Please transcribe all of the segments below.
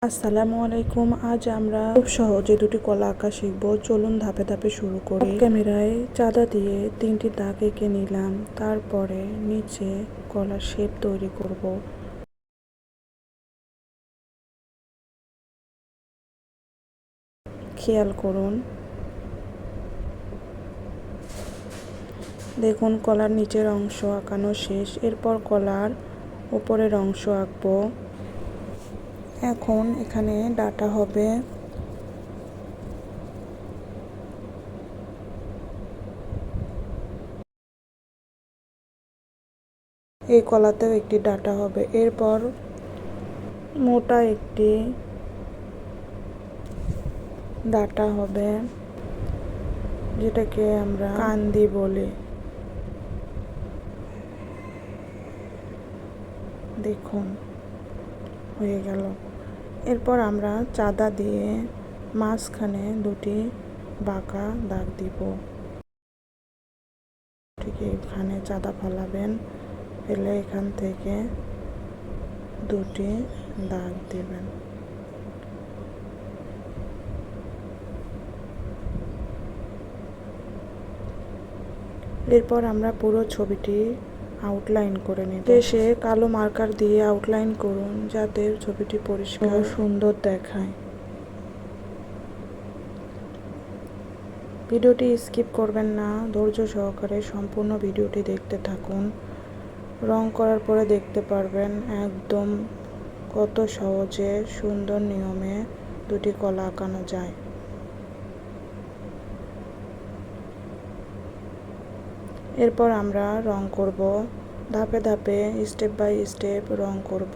আসসালামু আলাইকুম। আজ আমরা খুব সহজে দুটি কলা আঁকা শিখব। চলুন ধাপে ধাপে শুরু করি। ক্যামেরায় চাঁদা দিয়ে 3টি দাগ এঁকে নিলাম। তারপরে নিচে কলার শেপ তৈরি করব। খেয়াল করুন, দেখুন কলার নিচের অংশ আঁকানো শেষ। এরপর কলার উপরের অংশ আঁকবো। এখন এখানে ডাটা হবে। এই কলাতেও একটি ডাটা হবে। এরপর মোটা একটি ডাটা হবে, যেটাকে আমরা কান্দি বলি। দেখুন হয়ে গেল। এরপর আমরা চাঁদা দিয়ে মাঝখানে দুটি বাঁকা দাগ দিব। ঠিক এখানে চাঁদা ফেলাবেন, ফেলে এখান থেকে দুটি দাগ দেবেন। এরপর আমরা পুরো ছবিটি আউটলাইন করে নেব। শেষে কালো মার্কার দিয়ে আউটলাইন করুন, যাতে ছবিটি পরিষ্কার সুন্দর দেখায়। ভিডিওটি স্কিপ করবেন না, ধৈর্য সহকারে সম্পূর্ণ ভিডিওটি দেখতে থাকুন। রং করার পরে দেখতে পারবেন একদম কত সহজে সুন্দর নিয়মে দুটি কলা আঁকানো যায়। এরপর আমরা রং করব, ধাপে ধাপে স্টেপ বাই স্টেপ রং করব।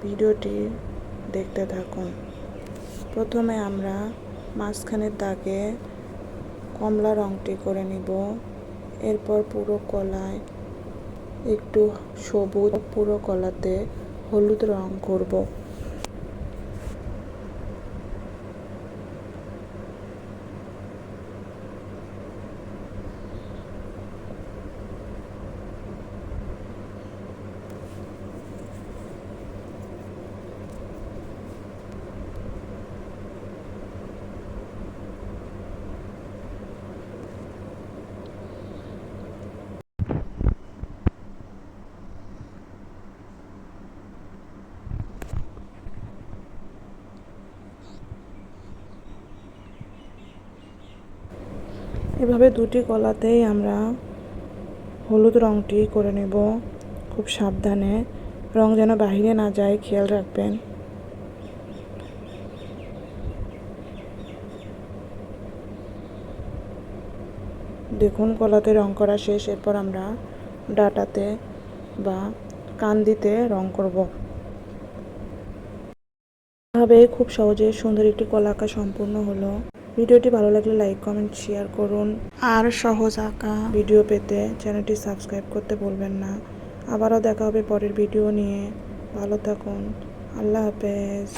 ভিডিওটি দেখতে থাকুন। প্রথমে আমরা মাঝখানের দাগে কমলা রংটি করে নিব। এরপর পুরো কলায় একটু সবুজ, পুরো কলাতে হলুদ রং করব। এভাবে দুটি কলাতেই আমরা হলুদ রংটি করে নেব। খুব সাবধানে, রং যেন বাহিরে না যায় খেয়াল রাখবেন। দেখুন কলাতে রং করা শেষ। এরপর আমরা ডাটাতে বা কান্দিতে রং করব। এভাবে খুব সহজে সুন্দর একটি কলা আঁকা সম্পূর্ণ হলো। ভিডিওটি ভালো লাগলে লাইক, কমেন্ট, শেয়ার করুন। আর সহজ আঁকা ভিডিও পেতে চ্যানেলটি সাবস্ক্রাইব করতে ভুলবেন না। আবারও দেখা হবে পরের ভিডিও নিয়ে। ভালো থাকুন। আল্লাহ হাফেজ।